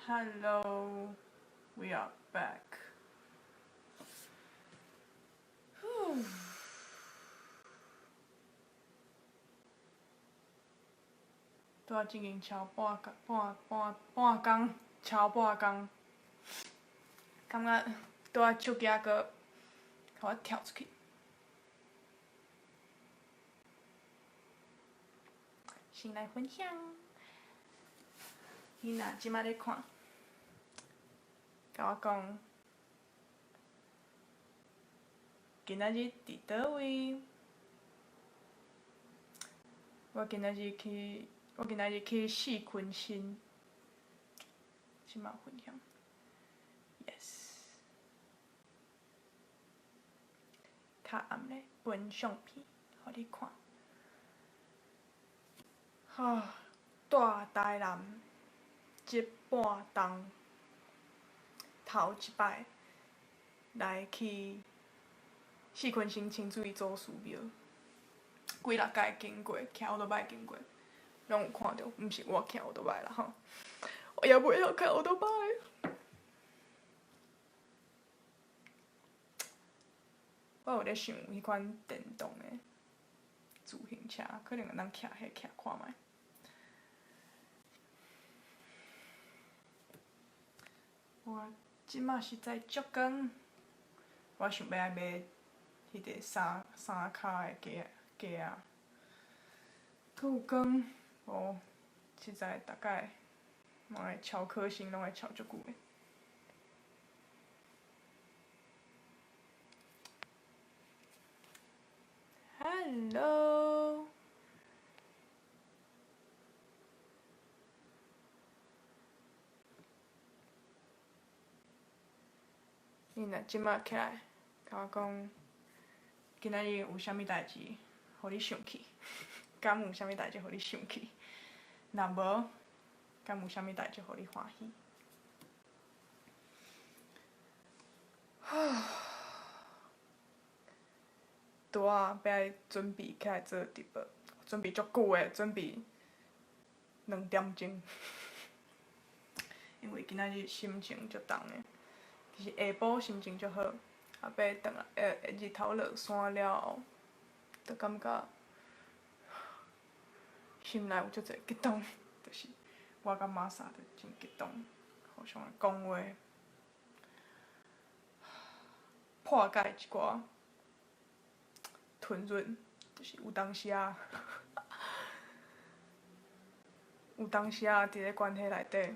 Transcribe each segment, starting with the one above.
Hello, we are back. 拄仔进行超半工，超半工，感觉拄仔手机个，互我跳出去。先来分享，你若即摆咧看，甲我讲，今仔日伫倒位？我今仔日去四坤新，即马分享 ，yes。较暗咧，分相片，互你看。大台南这半冬，头一摆来去四坤新清水祖师庙，几六届经过，骑奥多摆经过，拢有看到，毋是我骑奥多摆啦吼，我也袂晓骑奥多摆。我有咧想迄款电动的自行车，可能咱骑看觅。我即马实在足光，我想要来买迄个三脚的架啊，阁有光，无实在大概拢会超可心，拢会超足久的。Hello。你若即马起来，甲我讲，今仔日有啥物代志，互你生气？敢有啥物代志互你生气？若无，敢有啥物代志互你欢喜？拄仔要来准备起来做直播，准备足久的，准备2点钟，因为今仔日心情足重的。其实下晡心情足好，后尾转来日头落山了后，就感觉心内有足侪激动，就是我甲玛莎就真激动，互相讲话，破解一寡吞忍，就是有当时啊，伫咧关系内底。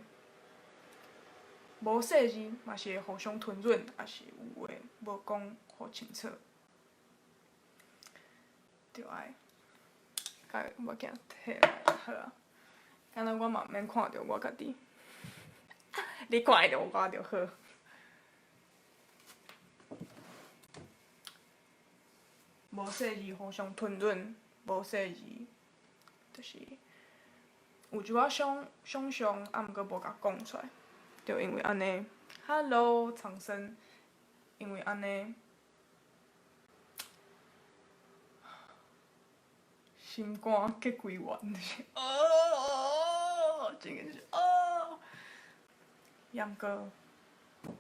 无细字嘛是会互相吞忍，也是有话无讲互清楚，着爱，甲我囝摕来就好啊。敢若我嘛毋免看着我家己，你看会着我就好。无细字互相吞忍，无细字就是有一寡想，啊毋过无甲讲出来。就因为安尼 ，Hello 长生，因为安尼，心肝结规圆，就是真个是抑毋过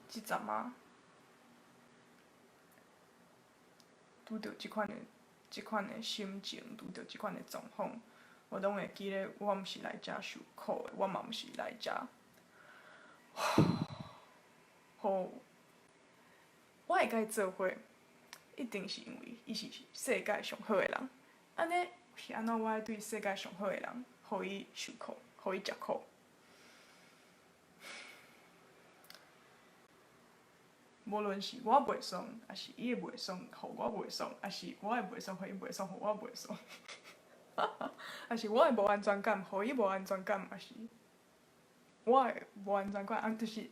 即阵啊，拄着即款的心情，拄着即款的状况，我拢会记咧，我毋是来遮受苦的，我嘛毋是来遮。互我会甲伊做伙，一定是因为伊是世界上好的人。安尼是安怎我爱对世界上好的人，互伊受苦，互伊食苦？无论是我袂爽，还是伊会袂爽，互我袂爽，还是我会袂爽，互伊袂爽，互我袂爽，还是我会无安全感，互伊无安全感，还是我会无安全感，就是。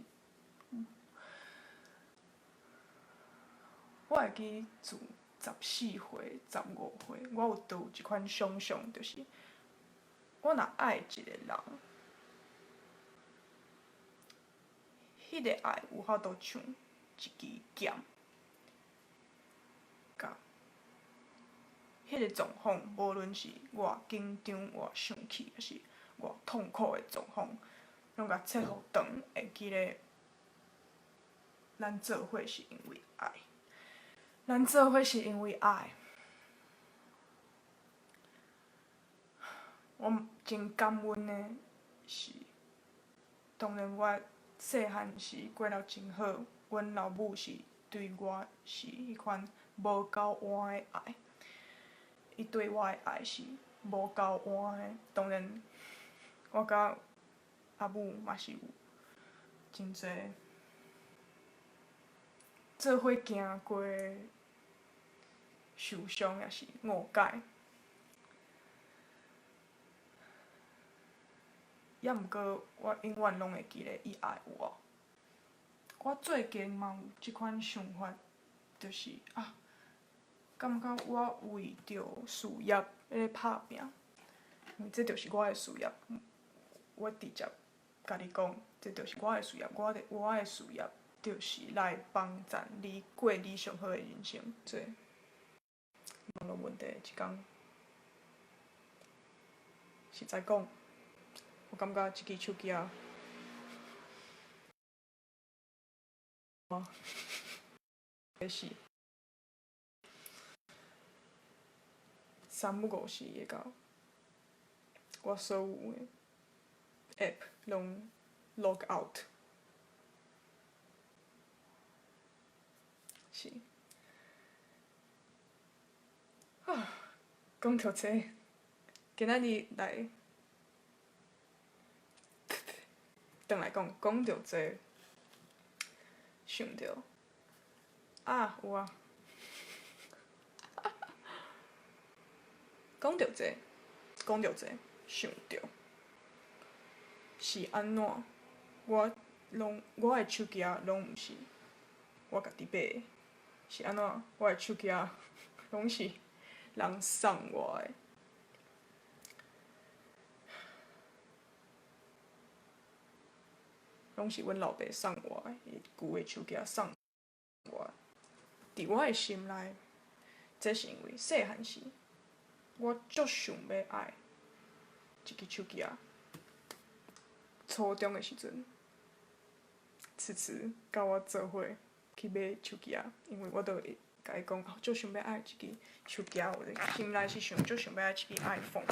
我会记自14岁、15岁，我有拄一款想象，就是我若爱一个人，迄个爱有法度像一支剑，甲迄个状况，无论是偌紧张、偌生气，还是偌痛苦的状况，拢甲切互长，会记咧咱做伙是因为爱，咱做伙是因为爱。我真感恩的是，当然我细汉时过了真好，阮老母是对我是迄款无够换的爱，伊对我的爱是无够换的。当然，我甲阿母嘛是有真侪做伙行过受伤，也是误解。也毋过，我永远拢会记咧伊爱我。我最近嘛有即款想法，就是感觉我为着事业咧拍拼，因为这就是我的事业。我直接甲你讲，这就是我的事业。我的事业就是来帮助你过你上好的人生。做网络问题一工，实在讲。我感觉即支手机也是3不5时会到，我所有的 app 拢 log out， 是讲到这，今仔日来。转来讲到这，想着有啊，讲到这，想着是安怎？我的手机拢毋是我家己买的，是安怎？我的手机拢是人送我的。拢是阮老爸送我的，伊旧的手机送我的。伫我的心内，这是因为细汉时，我足想要爱一支手机。初中的时阵，甲我做伙去买手机，因为我都会甲伊讲，足想要爱一支手机。我的心内是足想要爱一支 iPhone，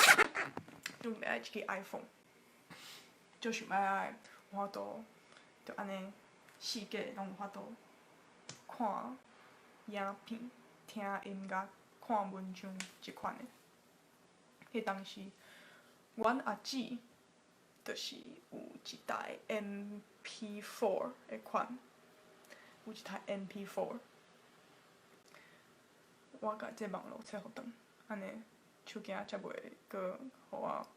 足想要爱一支 iPhone， 足想要爱我都。就安尼，世界拢有法度看影片、听音乐、看文章即款的。迄当时，阮阿姊就是有一台 MP4 的款，有一台 MP4， 我甲这网络切互长，安尼手机才袂阁互我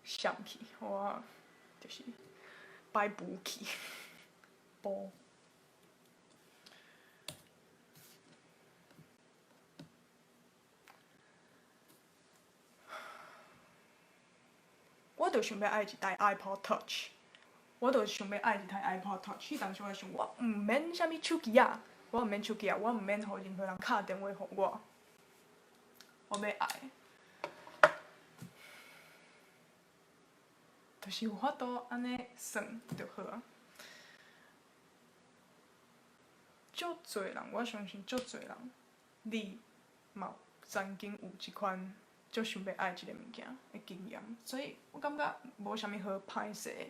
闪去，互我就是。摆补去，补。我就想要爱一台 iPod Touch， 我就想要爱一台 iPod Touch。迄当时我想，我毋免啥物手机我毋免手机我毋免互任何人敲电话互我，我要爱。就是有法度安尼算就好啊。足侪人，我相信足侪人，你嘛曾经有即款足想要爱一个物件的经验，所以我感觉无啥物好歹势的。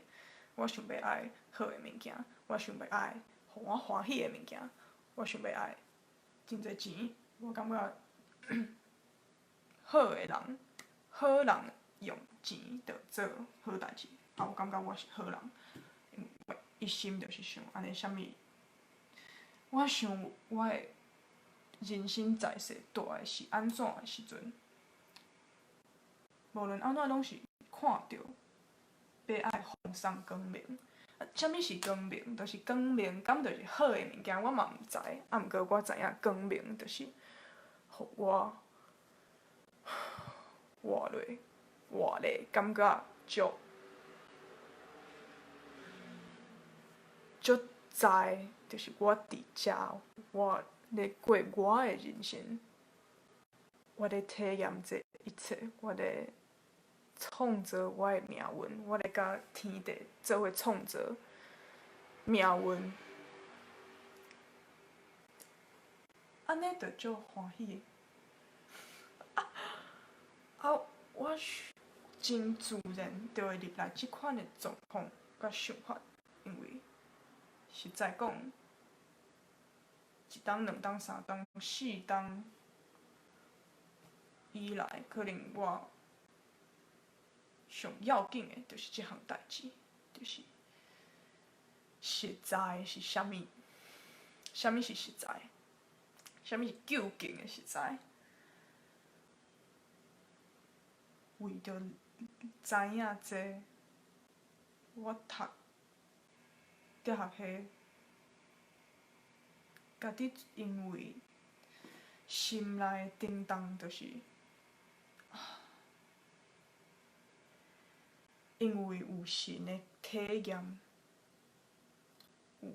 我想要爱好的物件，我想要爱互我欢喜的物件，我想要爱真侪钱。我感觉好的人，好人用钱着做好代志。我感觉我是好人，我一心就是想安尼啥物。我想我的人生在世大概是安怎的时阵，无论安怎拢是看着要爱奉送光明。啥物是光明？就是光明，敢就是好的物件，我嘛毋知。毋过我知影光明就是，互我活咧感觉足在，就是我伫遮，我咧过我的人生，我咧体验这一切，我咧创造我的命运，我咧甲天地做伙创造命运，安尼就足欢喜的。啊，我真自然就会入来即款的状况甲想法，因为实在讲，一冬、两冬、三冬、四冬以来，可能我上要紧的就是即项代志，就是实在是啥物？啥物是实在？啥物是究竟的实在？为着知影这，我读大学迄，家己因为心内叮当，就是因为有神的体验，有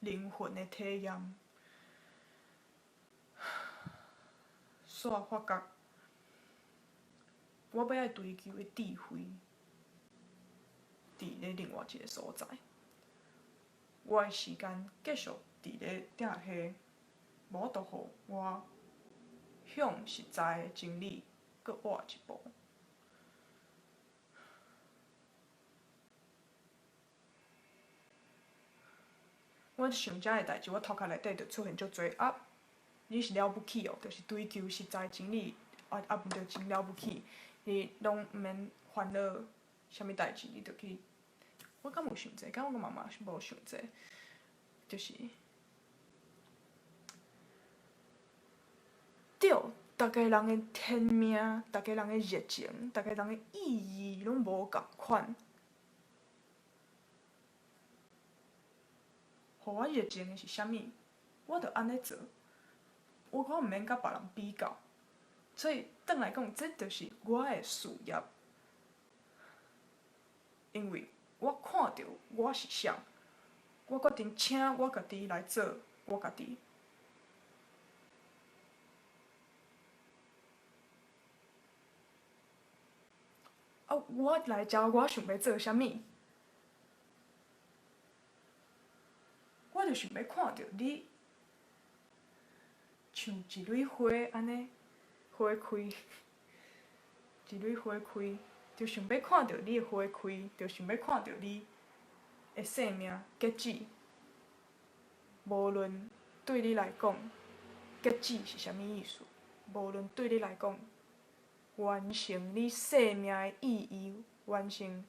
灵魂的体验，煞发觉我要爱追求的智慧，伫咧另外一个所在。我的时间继续伫咧定下，无就互我向实在的真理搁活一步。我想遮个代志，我头壳内底就出现足多啊！你是了不起哦，就是追求实在真理，毋着真了不起，你拢毋免烦恼啥物代志，你着去。我敢有想这，敢我嘛嘛是无想这，就是对，逐个人的天命，逐个人的热情，逐个人的意义拢无共款。互我热情的是啥物？我着安尼做，我毋免甲别人比较。所以转来讲，这就是我的事业，因为我看到我是啥，我决定请我家己来做我家己。啊，我来遮，我想要做啥物？我就想要看到你像一蕊花安尼花开，一蕊花开，就想要看到你的花开，就想要看到你的生命结止。无论对你来讲，结止是啥物意思？无论对你来讲，完成你生命的意义，完成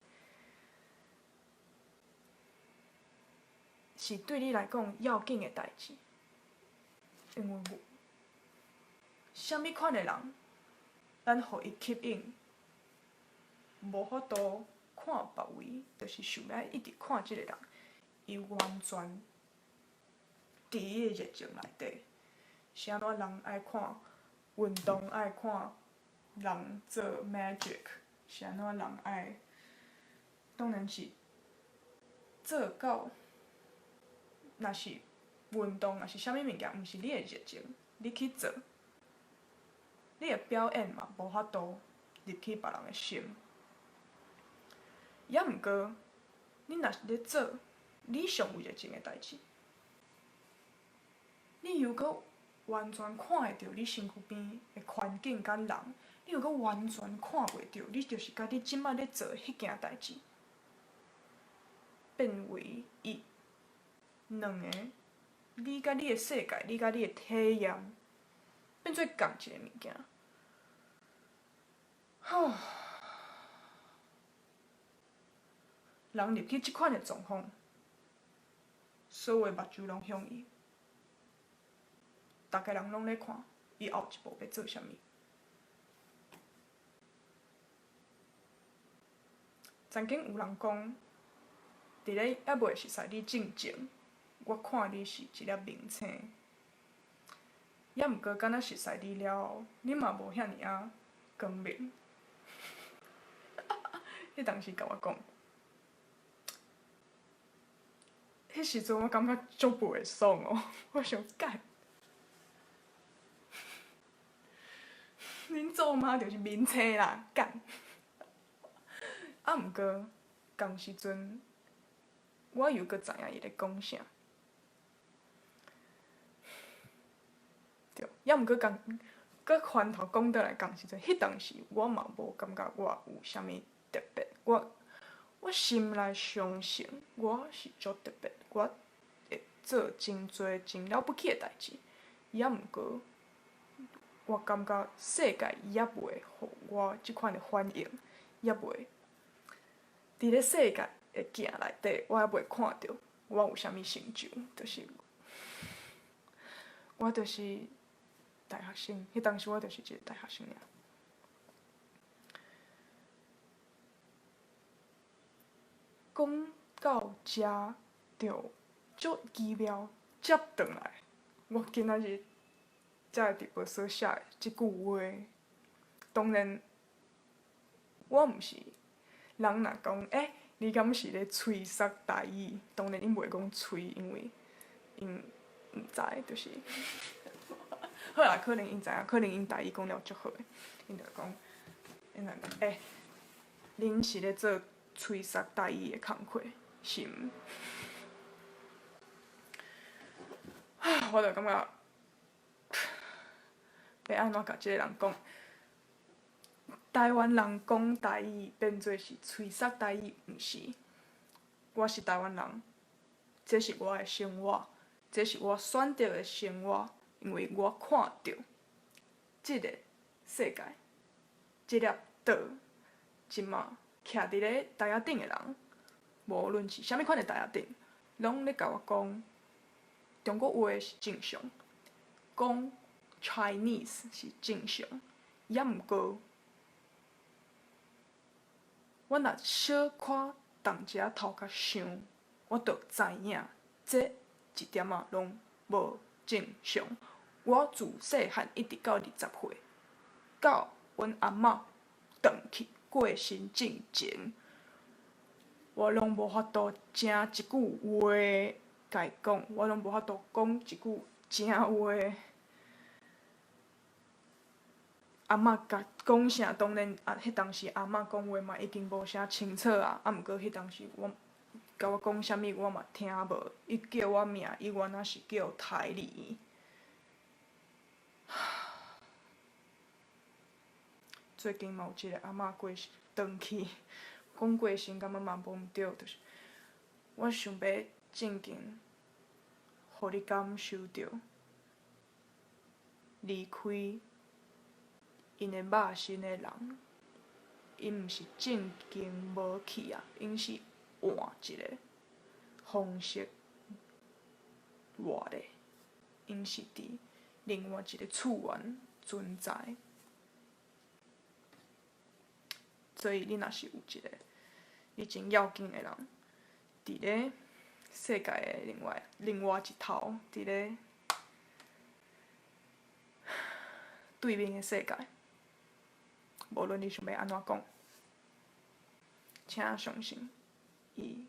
是对你来讲要紧的代志。因为啥物款的人，咱互伊吸引，无法度看别位，就是想要一直看即个人，伊完全伫伊的热情内底。是安怎人爱看运动，爱看人做 magic， 是安怎人爱，当然是做到，若是运动，若是啥物物件，毋是你的热情，你去做，你的表演嘛无法度入去别人的心。也毋过，你若是咧做你上有热情的代志，你又搁完全看会到你身躯边的环境甲人，你又搁完全看袂到，你就是家己即摆咧做迄件代志，变为伊两个，你甲你的世界，你甲你的体验，变做共一个物件。吼，人入去即款的状况，所有的目睭拢向伊。逐个人拢咧看，伊后一步要做啥物。曾经有人讲，伫咧还袂熟悉你之前，我看你是一粒明星。也毋过，敢若熟悉你了后，你嘛无遐尔啊光明。迄当时甲我讲，迄时阵我感觉足袂爽哦，我想干。恁做吗？就是民车啦，干。啊，毋过共时阵，我又搁知影伊咧讲啥。对，抑毋过搁翻头讲倒来共时阵，迄当时我嘛无感觉我有啥物特别，我心内相信我是足特别，我会做真侪真了不起诶代志，抑毋过，我感觉世界也袂互我即款诶反应，也袂伫咧世界诶镜内底，我也袂看着我有啥物成就，就是我就是大学生，迄当时我就是一个大学生尔。讲到遮，就足奇妙，接转来，我今仔日才会伫报所写的即句话。当然，我毋是人若讲，你敢是咧吹杀台语？当然，因袂讲吹，因为因毋知，就是。好啦，可能因知影，可能因台语讲了足好诶，因就讲，因就讲，恁是咧做吹杀台语诶工课，是毋？我就感觉，要安怎甲即个人讲？台湾人讲台语变做是吹杀台语，毋是。我是台湾人，这是我诶生活，这是我选择诶生活。因为我看到即个世界，即粒岛，即马徛伫咧台仔顶诶人，无论是啥物款诶台仔顶，拢咧甲我讲，中国话是正常，讲 Chinese 是正常，抑毋过，我若小可动一下头壳想，我就知影，这一点仔拢无正常。我自细汉一直到20岁，到阮阿嬷转去过身之前，我拢无法度正一句话甲伊讲，我拢无法度讲一句正话。阿嬷甲讲啥，当然迄当时阿嬷讲话嘛已经无啥清楚啊。毋过迄当时我甲我讲啥物我嘛听无，伊叫我名，伊原来是叫Tâilé。最近嘛有一个阿嬷过身转去，讲过身，感觉嘛无毋对，就是我想要正经，互你感受着离开因的肉身的人，因毋是正经无去啊，因是换一个方式活的，因是伫另外一个次元存在。所以，你若是有一个你真要紧的人，伫咧世界的另外一头，伫咧对面的世界，无论你想要安怎讲，请相信，伊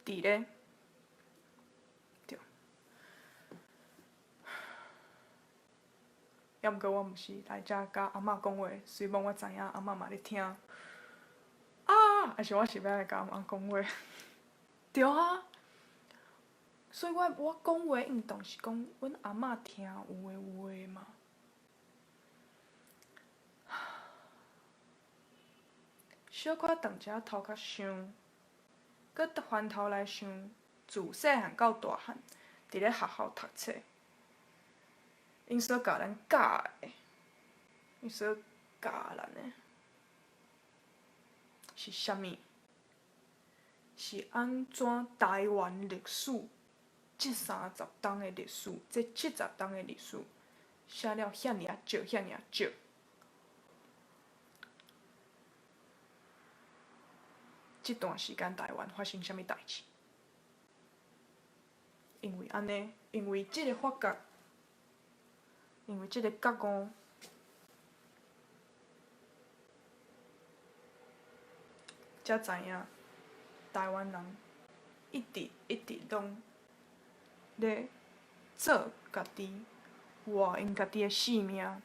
伫咧。对。抑毋过我毋是来遮甲阿嬷讲话，虽然我知影阿嬷嘛咧听。还是我是要来甲阿嬷讲话？对啊，所以我讲话应当是讲阮阿嬷听有诶话嘛。小可动一下头壳想，搁翻头来想，自细汉到大汉，伫咧学校读册，因所教咱教诶，因所教咱诶，是啥物？是安怎台湾历史这30档诶历史，这70档诶历史，写了遐尔少，遐尔少。这段时间台湾发生啥物代志？因为安尼，因为这个发觉，因为这个觉悟，才知影台湾人一直拢咧做家己，活因家己诶生命，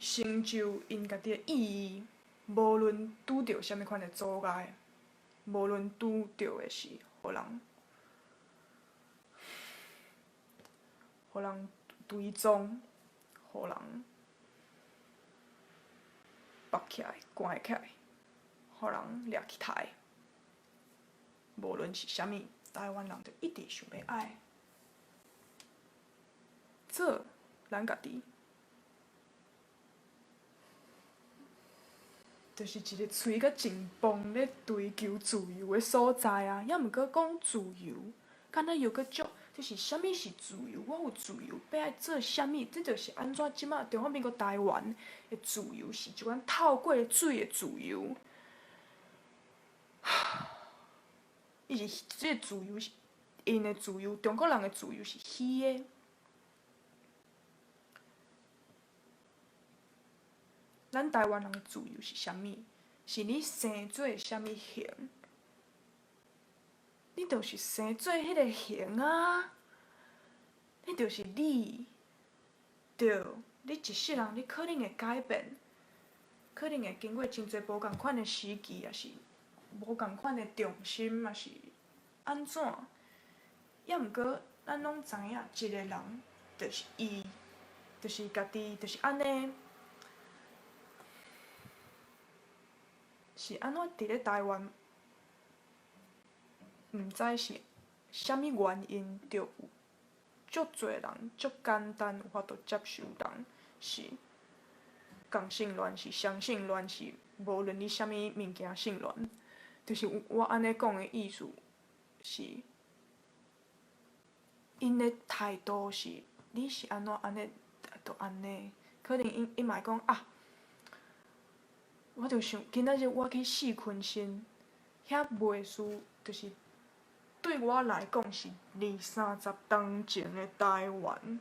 成就因家己的意义，无论拄着啥物款的阻碍，无论拄着的是互人追踪，互人绑起来、关起来，互人掠去杀。无论是啥物，台湾人就一直想要爱做咱家己。就是一个喙甲真崩咧追求自由的所在啊！也毋过讲自由，敢若又搁足，就是啥物是自由？我有自由，要爱做啥物？这就是安怎？即马中华民国台湾的自由是一款透过水的自由。伊是即个自由是因的自由，中国人的自由是虚的。咱台湾人的自由是啥物？是你生做啥物形，你就是生做迄个形啊！你就是你，对，你一世人你可能会改变，可能会经过真侪无共款的时期，也是无共款的重心，也是安怎？也毋过咱拢知影，一个人就是伊，就是家己，就是安尼。是安怎伫咧台湾，毋知是啥物原因，就有足侪人足简单有法度接受人是同性恋，是双性恋，是无论你啥物物件性恋，就是我安尼讲的意思是，因的态度是你是安怎安尼就安尼，可能因嘛会讲啊。我就想，今仔日我去试昆身，遐袂输，就是对我来讲是20-30年前的台湾。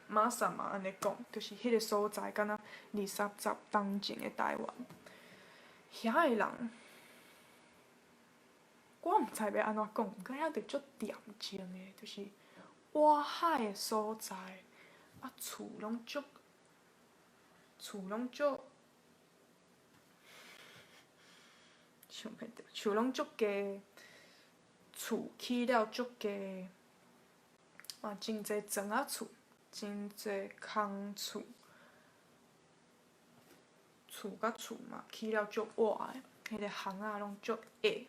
马上嘛安尼讲，就是迄个所在，敢若20-30年前的台湾。遐个人，我毋知要安怎讲，毋过遐着足恬静的，就是外海的所在，啊厝拢足。想袂着，厝拢足低，厝起了足低，啊，真侪砖仔厝，真侪空厝，厝甲厝嘛起了足歪的，迄个巷仔拢足矮，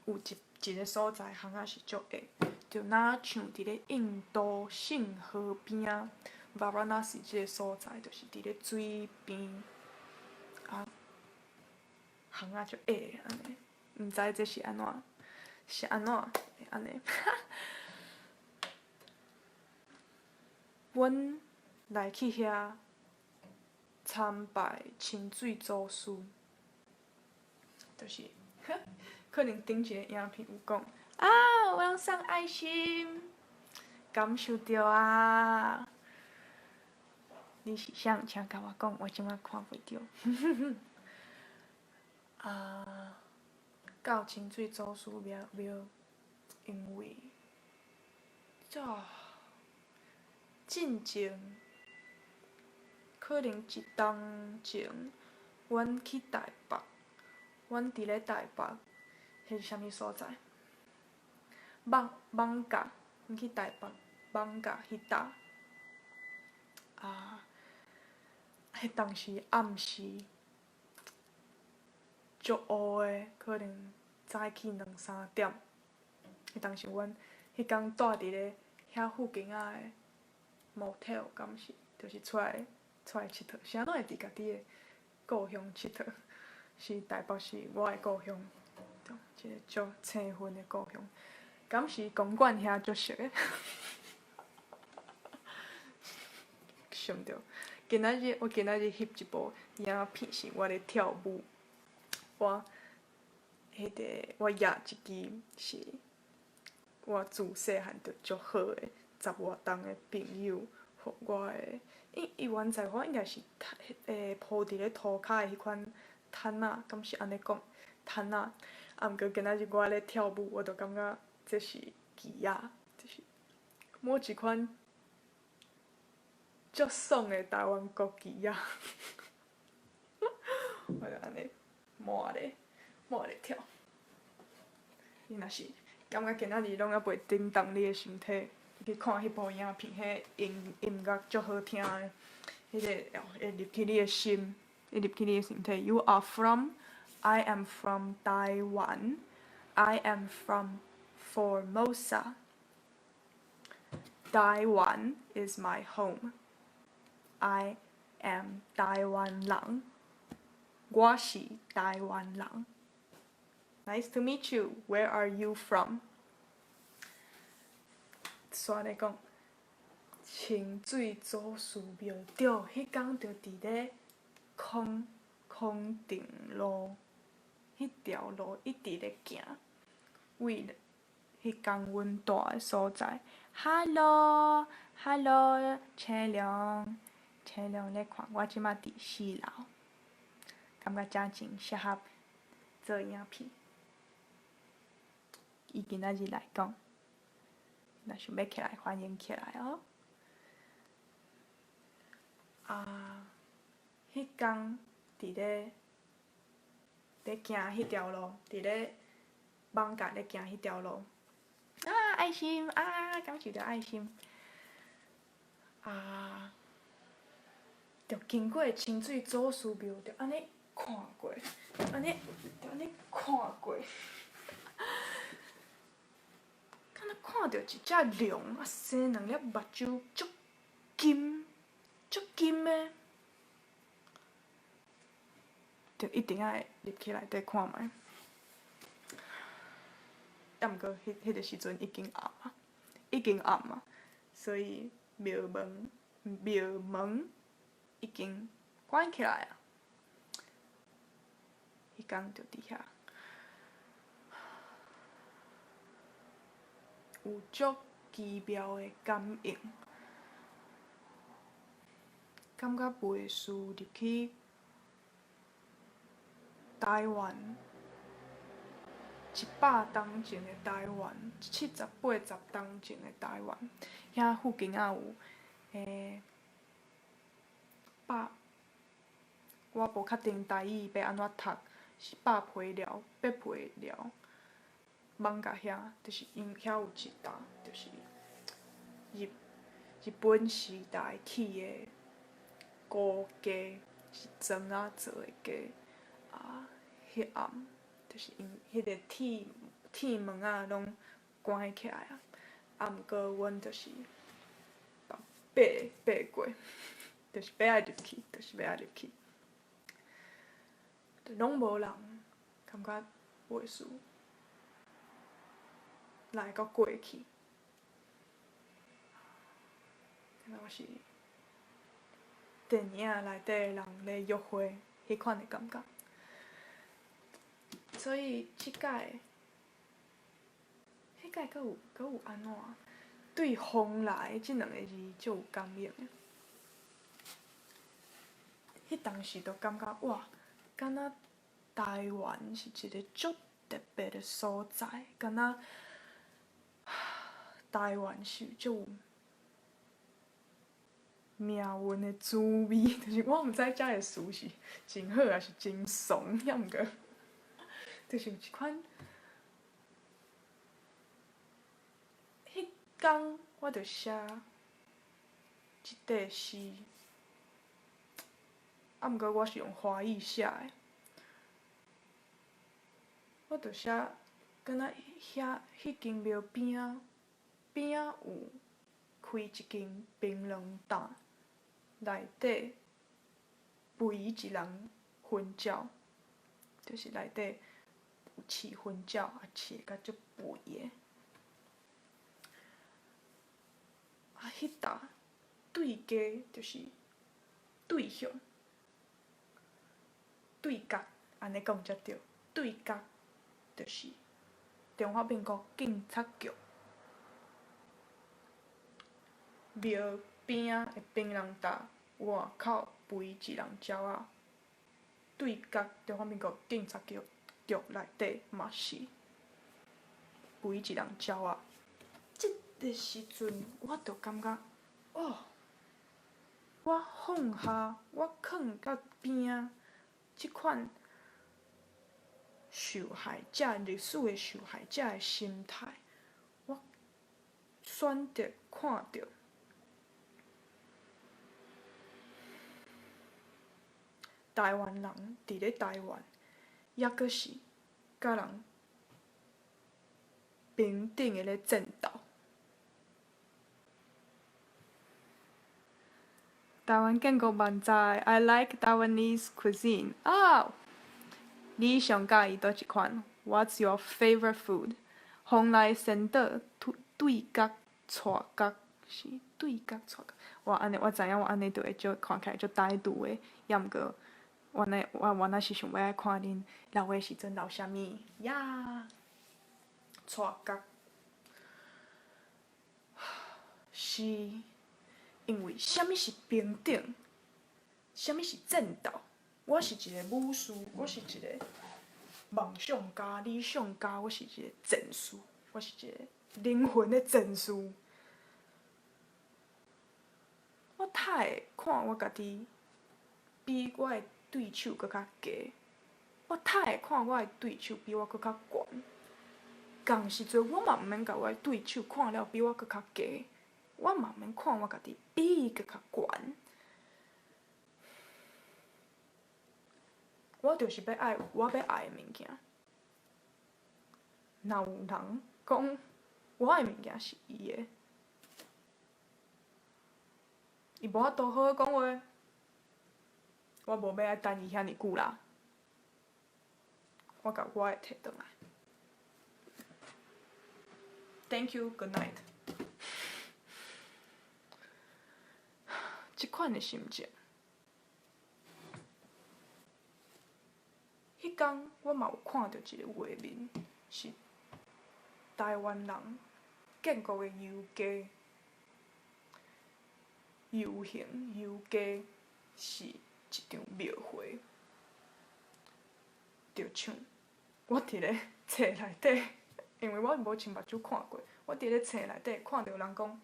有一个所在巷仔是足矮，就若像伫咧印度圣河边，瓦拉纳西即个所在，就是伫咧水边，啊。巷仔就矮安尼，毋知这是安怎，是安怎会安尼？阮来去遐参拜清水祖师，就是可能顶一个影片有讲啊，我要送爱心，感受着啊！你是啥？请甲我讲，我即摆看袂着。到清水祖师庙，因为进前可能1冬前，阮去台北，阮伫咧台北，迄是啥物所在？艋舺，阮去台北艋舺迄搭，迄当时暗时。足乌的，可能早起2-3点。迄当时阮迄天住伫咧遐附近仔的 motel， 敢毋是？就是出来佚佗，是安怎会伫家己的故乡佚佗？是台北是我的故乡，一个足青春的故乡。敢是公馆遐足熟的？想着，我今仔日翕一部影片，是我咧跳舞。我举一支是我自细汉就足好的10外冬的朋友，互我的，伊原在我应该是铺伫咧涂骹的迄款毯仔，敢是安尼讲毯仔。毋过今仔日我咧跳舞，我就感觉这是技艺，就是某一款足爽的台湾国旗啊！我就安尼摸咧跳。你若是感觉今仔日拢还袂叮当你的身体，去看迄部影片，迄音乐足好听的，迄个会入去你的心，会入去你的身体。You are from, I am from Taiwan. I am from Formosa. Taiwan is my home. I am 台湾人。我是台湾人。Nice to meet you. Where are you from? 煞咧讲，清水祖师庙，对，迄天就伫咧空顶路，迄条路一直咧行，为迄天阮住的所在。Hello， 青龙咧看，我即马伫4楼，感觉真真适合做影片。伊今仔日来讲，若想要起来，欢迎起来哦。迄天伫咧行迄条路，伫咧网甲咧行迄条路。爱心感受着爱心。着经过清水祖师庙，着安尼看过，着安尼看过，敢若看到一只龙，生两粒目睭足金的，着一定爱入去内底看觅。也毋过迄个时阵已经暗啊，所以庙门已经关起来啊。迄天就伫遐，有足奇妙的感应，感觉袂输入去台湾。100年前的台湾，70、80年前的台湾，遐附近啊有我无确定台语要安怎读，是8皮寮、8皮寮，网甲遐，就是因遐有一搭，就是日本时代起的古家，是砖仔做的家，迄暗。就是因迄个铁门啊，拢关起来啊。毋过阮就是爬过，就是要爱入去，就拢无人，感觉袂输，哪会阁过去？敢若是电影内底人咧约会迄款的感觉。所以迄届佫有安怎？对风来即2个字就有感应的。迄当时就感觉哇，敢若台湾是一个足特别的所在，敢若台湾是足有命运的滋味。就是我毋知遮个词是真好还是真怂，也毋过。就是有一款，迄天我着写一块诗，毋过我是用华语写的。我着写，敢若迄间庙边仔有开一间槟榔摊，内底肥一人薰鸟，就是内底。有饲薰鸟，饲甲足肥的。迄搭对家就是对向，对角，安尼讲才对。对角就是中华民国警察局。庙边仔的槟榔摊外口肥一人鸟仔，对角中华民国警察局内底嘛是肥一人鸟仔。即个时阵，我就感觉哦，我放下，我囥到边仔，即款受害者历史的受害者的心态，我选择看到台湾人伫咧台湾，抑阁是甲人平等的咧战斗。台湾建国万载 ，I like Taiwanese cuisine。你上喜欢倒一款 ？What's your favorite food？ 蓬莱仙岛对角带角是对角带角。我知影我安尼就会足看起来足歹毒的，抑毋过我原来是想要爱看恁老的时阵留啥物呀？带角是因为啥物是平等，啥物是战斗？我是一个武士，我是一个梦想家、理想家，我是一个战士，我是一个灵魂的战士。我太会看我家己比我的对手搁较低，我太会看我的对手比我搁较悬。共时阵，我嘛毋免甲我的对手看了比我搁较低，我嘛毋免看我家己比伊搁较悬。我就是要爱我要爱的物件。若有人讲我的物件是伊的，伊无法度好好讲话，我无要爱等伊遐尼久啦。我甲我的摕转来。Thank you, good night。即款的心情，迄天我嘛有看到一个画面，是台湾人建国的游街，游行游街是一场庙会，着唱。我伫咧册内底，因为我无亲目睭看过，我伫咧册内底看到人讲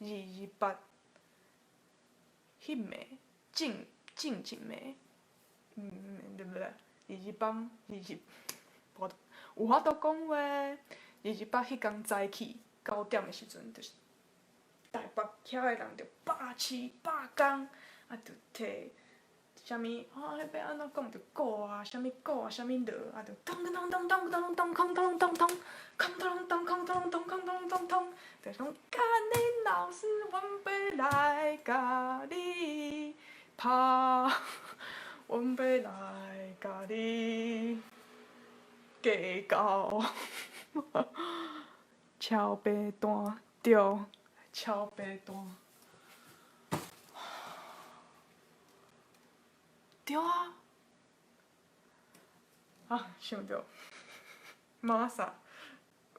228，迄暝正一暝，对不对？228，有法度讲话。228迄天早起9点的时阵，就是台北遐个人着罢市罢工，着摕啥物迄要安怎讲？着鼓啊，啥物鼓啊，啥物锣，着咚咚咚咚咚咚咚空咚咚咚，空咚咚空咚咚空咚咚咚，着讲干恁老师，阮要来甲你拍，阮要来甲你计较。超白单，对，超白单。对啊！想到，马上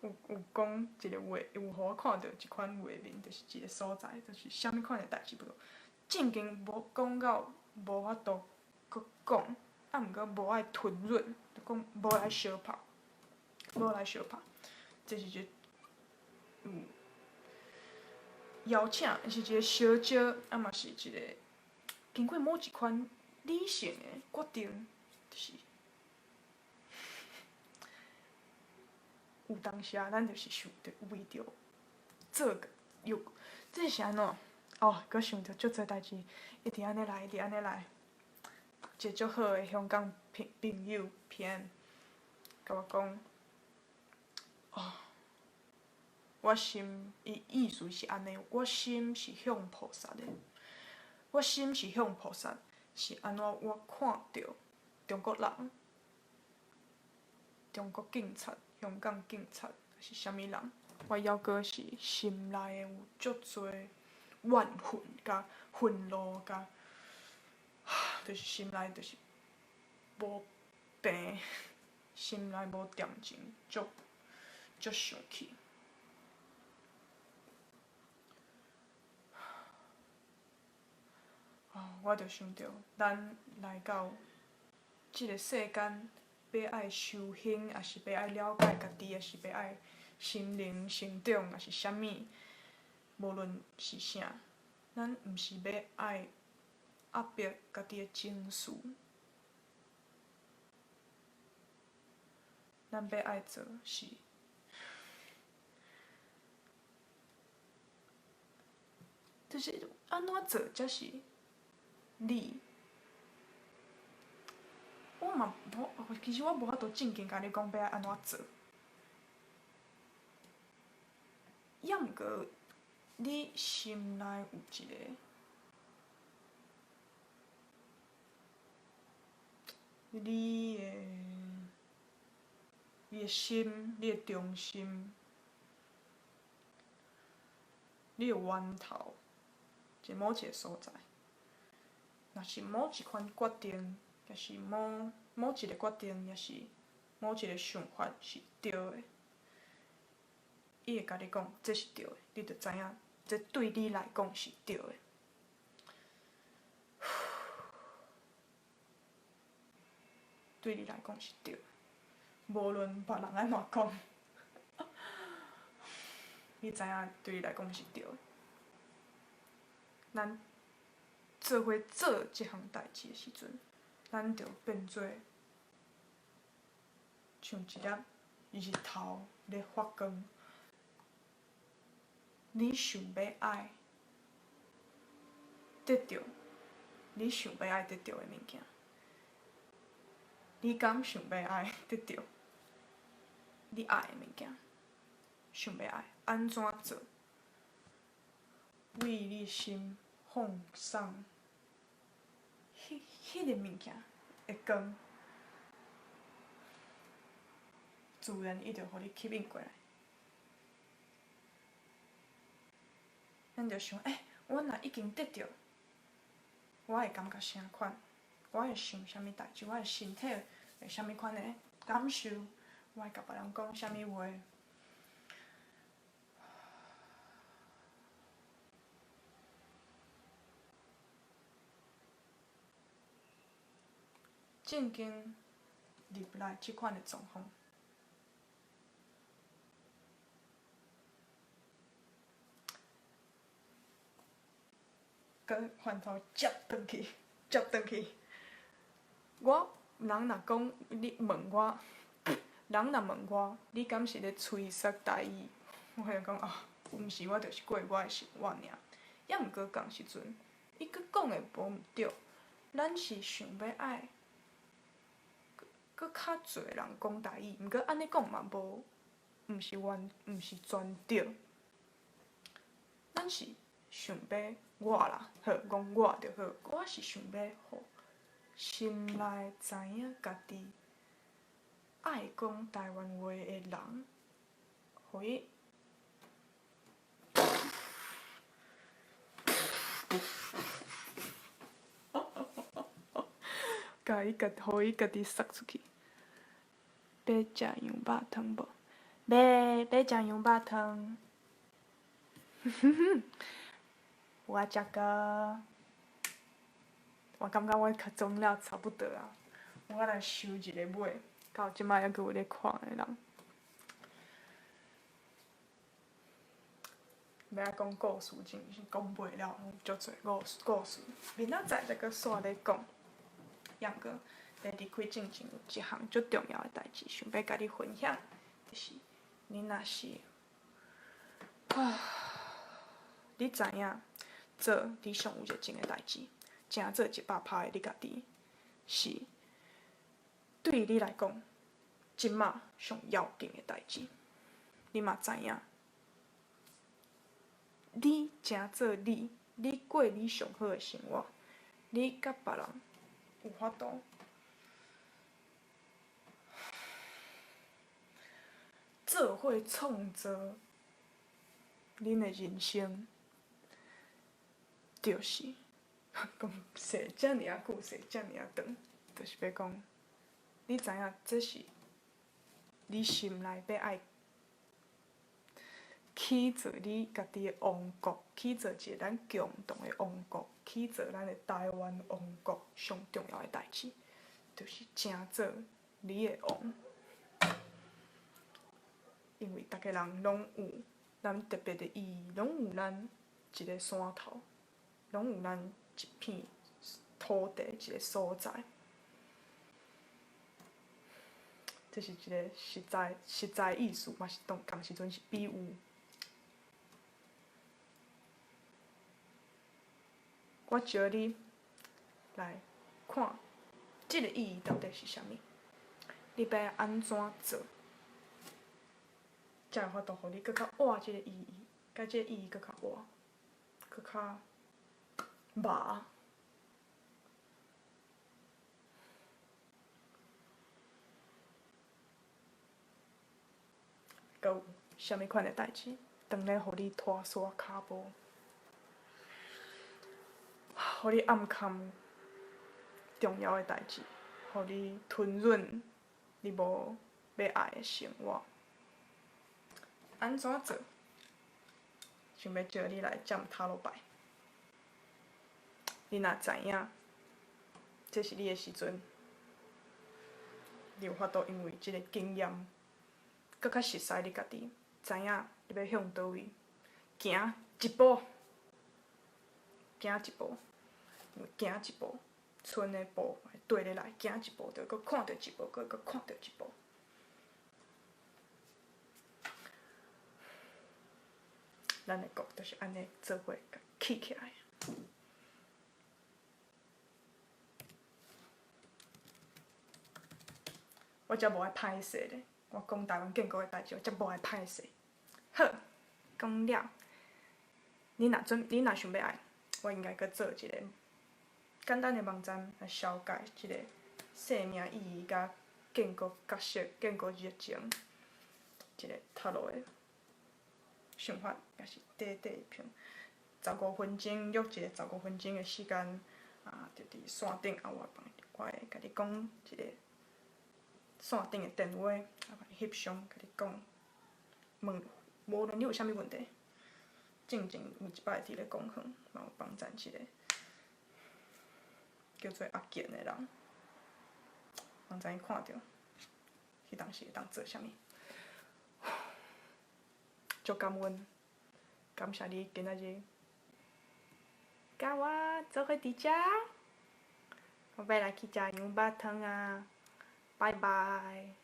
有讲一个画，有互我看到一款画面，就是一个所在，就是啥物款的代志无？正经无讲到无法度搁讲，毋过无爱吞忍，就讲无来相拍，无来相拍，这是一个邀请，是一个小招，嘛是一个经过某一款理性的决定，就是有当时咱就是想着为着做个有，这是安怎？搁想着足侪代志，一直安尼来，一直安尼来。一个足好的香港朋友 PM， 甲我讲，我心伊意思是安尼，我心是向菩萨的，我心是向菩萨，是安怎？我看到中国人、中国警察、香港警察是啥物人？我抑阁是心内有足侪怨恨、甲愤怒、甲，就是心内就是无平，心内无恬静，足生气。我着想着，咱来到即个世间，要爱修行，还是要爱了解家己，还是要爱心灵成长，还是啥物，无论是啥，咱毋是要爱压迫家己的情绪。咱要爱做是，就是安怎做才是你。其实我无法度正经甲你讲要安怎做，也毋过你心内有一个。你的心，你的中心，你的源头，某一个所在。若是某一款决定，也是某一个决定，也是某一个想法是对的，伊会甲你讲这是对的，你就知影这对你来讲是对的。对你来讲是对的，无论别人安怎讲，你知影对你来讲是对的。咱做伙做即项代志的时阵，咱着变做像一粒日头咧发光。你想要爱得到，你想要爱得到的物件。你敢想要爱得到你爱的物件？想要爱安怎做？为你心奉上迄个物件的光，自然伊就互你吸引过来。咱就想，我若已经得到，我会感觉啥款？我会想啥物代志？我的身体会啥物款的感受？我会甲别人讲啥物话？正经入来即款的状况，佮翻头接转去。人若讲你问我，人若问我，你敢是咧吹杀台语？我会讲毋是，我就是过我的生活尔。也毋过共时阵，伊佮讲的无毋对，咱是想要爱，佮较侪人讲台语，毋过安尼讲嘛毋是全对。咱是想要我啦，好，讲我就好。我是想要互心内知影家己爱讲台湾话的人，互伊互伊家己撒出去。要食羊肉汤无？要食羊肉汤。我食过，我感觉我较总了差不多啊。我来收一个尾，到即摆还佫有咧看的人。要爱讲故事，真是讲袂了，足侪故事。明仔载再佫煞咧讲。也毋过，在离开之前有一项足重要的代志，想要甲你分享，就是你若是你知影做你上有热情的代志，正做100%的你家己，是对你来讲，即马上要紧的代志。你嘛知影，你正做你过你上好的生活，你甲别人有法度做伙创造恁的人生，就是讲说遮尔啊久，说遮尔啊长，就是要讲，你知影这是你心内要爱去做你家己的王国，去做一个咱共同的王国，去做咱的台湾王国上重要的代志，就是正做你的王。因为逐个人拢有咱特别的意义，拢有咱一个山头，拢有咱一片土地一个所在。这是一个实在意思，嘛是同时阵是比喻。我招你来看，这个意义到底是啥物？你要安怎做，才有法度互你搁较活这个意义，甲这个意义搁较活，搁较密。搁有啥物款的代志，当咧互你拖沙骹步，互你暗藏重要的代志，互你吞忍你无要爱的生活，安怎做？想要招你来占塔罗牌，你若知影这是你的时阵，你有法度因为即个经验，搁较熟悉你家己，知影你要向倒位行一步，行一步，因为行一步，剩的步会对咧来，行一步就搁看到一步，搁看到一步。咱的国就是安尼做伙甲起起来。我才无爱歹势咧，我讲台湾建国的代志，我才无爱歹势。好，讲了，你若想要爱，我应该搁做一个简单的网站来消解即个生命意义甲建国角色、建国热情，一个塔罗的想法，也是短一篇，15分钟，约一个15分钟的时间，就伫线顶啊，我会甲你讲一个线顶的电话，甲你翕相，甲你讲，问无论你有啥物问题，进前有一摆伫咧公园，嘛有帮赞一个叫做阿健的人，望知伊看到，迄当时会当做啥物？足感恩，感谢你今仔日甲我做伙伫遮，我要来去食羊肉汤啊！拜拜。